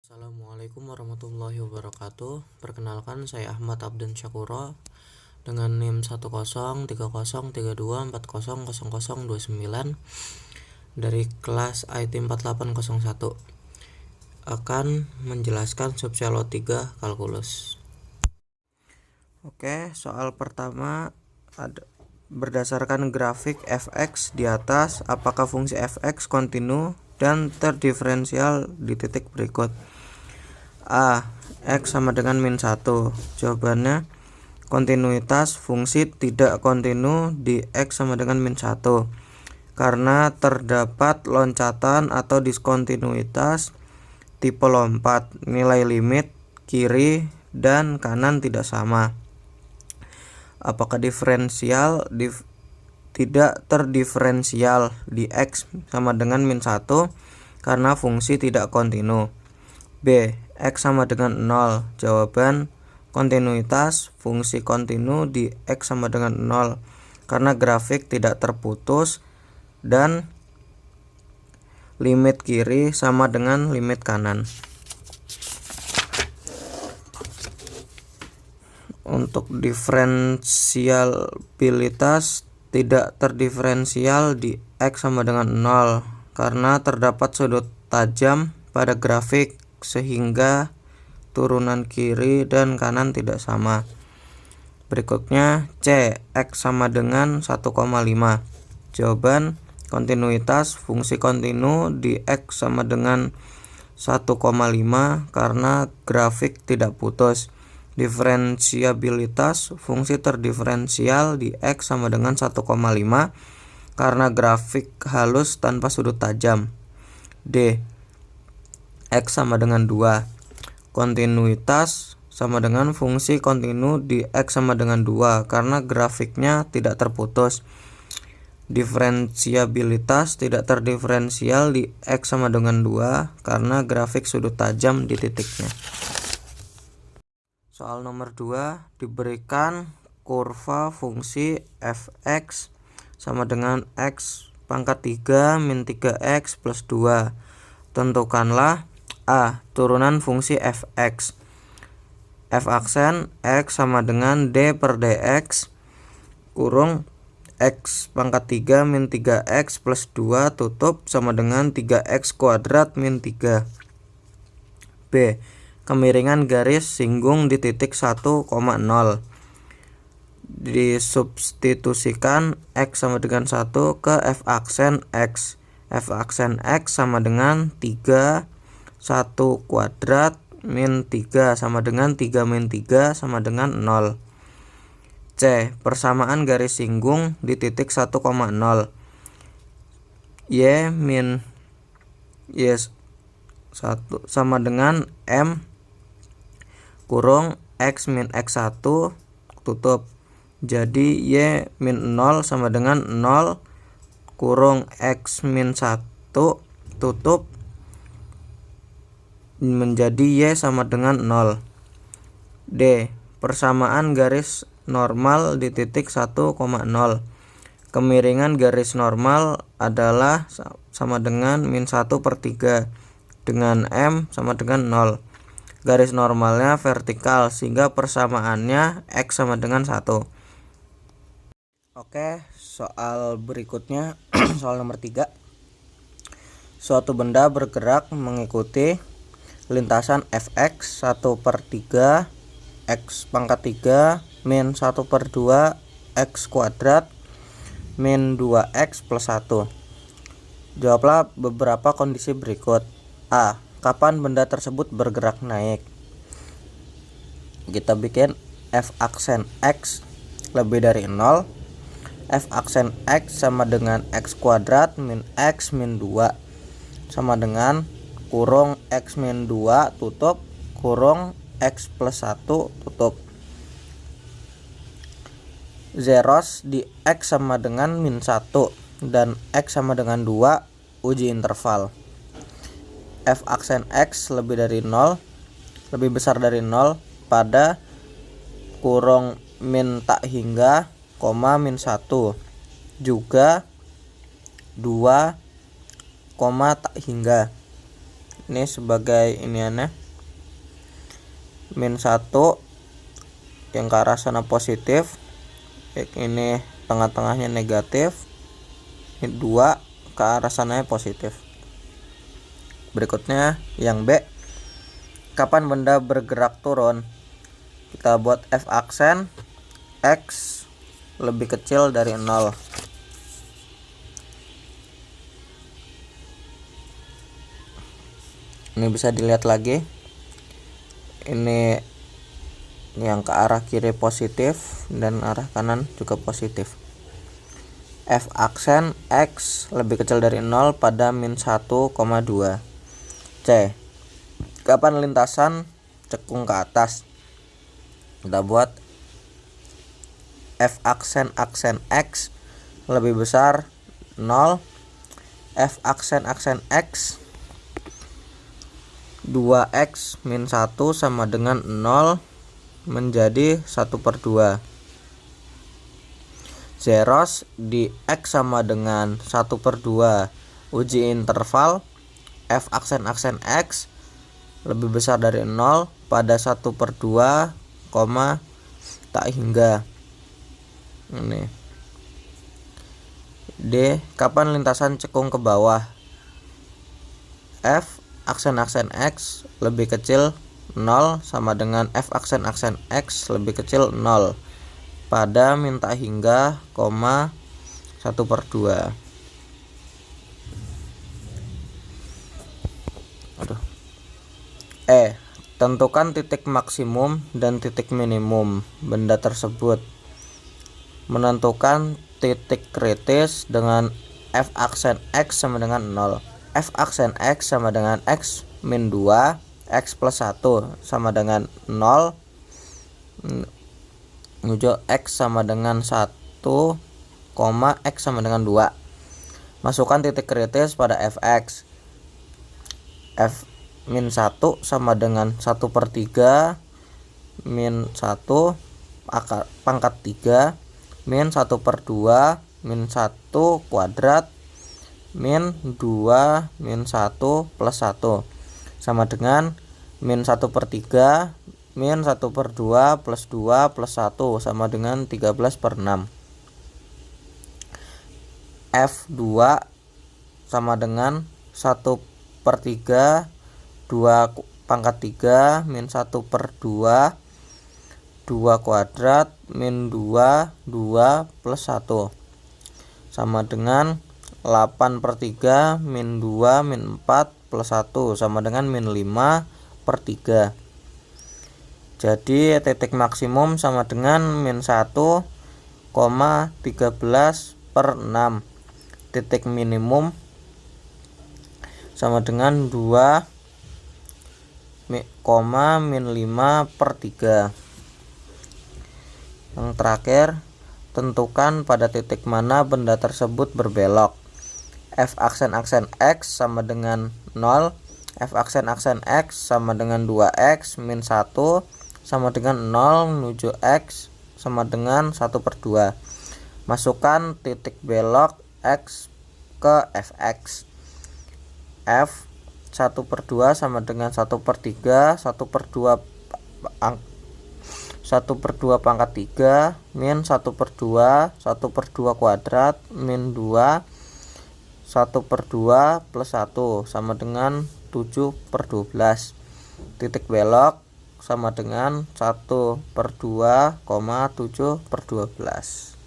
Assalamualaikum warahmatullahi wabarakatuh. Perkenalkan, saya Ahmad Abdan Syakuro dengan NIM 103032324000029 dari kelas IT 4801 akan menjelaskan subselo 3 kalkulus. Oke, soal pertama ada berdasarkan grafik fx di atas, apakah fungsi fx kontinu dan terdiferensial di titik berikut? A. X sama dengan min 1. Jawabannya, kontinuitas fungsi tidak kontinu di X sama dengan min 1 karena terdapat loncatan atau diskontinuitas tipe lompat, nilai limit kiri dan kanan tidak sama. Apakah diferensial tidak terdiferensial di X sama dengan min 1 karena fungsi tidak kontinu. B. X sama dengan 0. Jawaban, kontinuitas fungsi kontinu di X sama dengan 0 karena grafik tidak terputus dan limit kiri sama dengan limit kanan. Untuk diferensiabilitas tidak terdiferensial di X sama dengan 0 karena terdapat sudut tajam pada grafik sehingga turunan kiri dan kanan tidak sama. Berikutnya C. X sama dengan 1,5. Jawaban, kontinuitas fungsi kontinu di X sama dengan 1,5 karena grafik tidak putus. Diferensiabilitas fungsi terdiferensial di X sama dengan 1,5 karena grafik halus tanpa sudut tajam. D. X sama dengan 2. Kontinuitas sama dengan fungsi kontinu di X sama dengan 2 karena grafiknya tidak terputus. Diferensiabilitas tidak terdiferensial di X sama dengan 2 karena grafik sudut tajam di titiknya. Soal nomor 2, diberikan kurva fungsi fx sama dengan x pangkat 3 min 3x plus 2. Tentukanlah A. Turunan fungsi fx. F aksen x sama dengan d per dx kurung x pangkat 3 min 3x plus 2 tutup sama dengan 3x kuadrat min 3. B. Kemiringan garis singgung di titik 1,0. Disubstitusikan x sama dengan 1 ke f aksen x. F aksen x sama dengan 3 1 kuadrat min 3 sama dengan 3 min 3 sama dengan 0. C. Persamaan garis singgung di titik 1,0. Y min Y 1 sama dengan M kurung X min X1 tutup. Jadi Y min 0 sama dengan 0 kurung X min 1 tutup menjadi Y sama dengan 0. D. Persamaan garis normal di titik 1,0. Kemiringan garis normal adalah sama dengan min 1 per 3 dengan M sama dengan 0. Garis normalnya vertikal sehingga persamaannya X sama dengan 1. Oke, soal berikutnya soal nomor 3. Suatu benda bergerak mengikuti lintasan fx 1 per 3 x pangkat 3 min 1 per 2 x kuadrat min 2x plus 1. Jawablah beberapa kondisi berikut. A. Kapan benda tersebut bergerak naik? Kita bikin f aksen x lebih dari 0. F aksen x sama dengan x kuadrat min x min 2 sama dengan kurung x min 2 tutup kurung x plus 1 tutup. Zeros di x sama dengan min 1 dan x sama dengan 2 uji interval. F aksen x lebih dari 0 lebih besar dari 0 pada kurung min tak hingga koma min 1 juga 2 koma tak hingga. ini sebagai iniannya min 1 yang ke arah sana positif, ini tengah-tengahnya negatif, ini 2 ke arah sana positif. Berikutnya yang B, kapan benda bergerak turun? Kita buat f aksen x lebih kecil dari 0. Ini bisa dilihat lagi, ini yang ke arah kiri positif dan arah kanan juga positif. F aksen x lebih kecil dari 0 pada min 1,2. C, kapan lintasan cekung ke atas? Kita buat F aksen x lebih besar 0, F aksen x 2x min 1 sama dengan 0 menjadi 1/2. Zeros di x sama dengan 1/2. Uji interval F aksen x lebih besar dari 0 pada 1/2, tak hingga. Ini D, kapan lintasan cekung ke bawah? F aksen x lebih kecil 0 sama dengan F aksen x lebih kecil 0 pada min tak hingga, 1/2. E, tentukan titik maksimum dan titik minimum benda tersebut. Menentukan titik kritis dengan F aksen x sama dengan 0. F aksen x sama dengan x min 2, x plus 1 sama dengan 0, menuju x sama dengan 1, x sama dengan 2. Masukkan titik kritis pada fx. F min 1 sama dengan 1/3 min 1 pangkat 3 min 1/2 min 1 kuadrat min 2 min 1 plus 1 sama dengan min 1/3 min 1/2 plus 2 plus 1 sama dengan 13/6. F2 sama dengan 1/3 2 pangkat 3 min 1/2 2 kuadrat min 2 plus 1 sama dengan 8/3 min 2 min 4 plus 1 sama dengan min 5/3. Jadi titik maksimum sama dengan min 1,13/6. Titik minimum sama dengan 2, min 5/3. Yang terakhir, tentukan pada titik mana benda tersebut berbelok. F aksen x sama dengan 0, F aksen x sama dengan 2x min 1 sama dengan 0 menuju x sama dengan 1/2. Masukkan titik belok x ke fx. F 1/2 sama dengan 1/3 1/2 pangkat 3 min 1/2 1/2 kuadrat min 2 1/2 plus 1 sama dengan 7/12. Titik belok sama dengan 1/2, 7/12.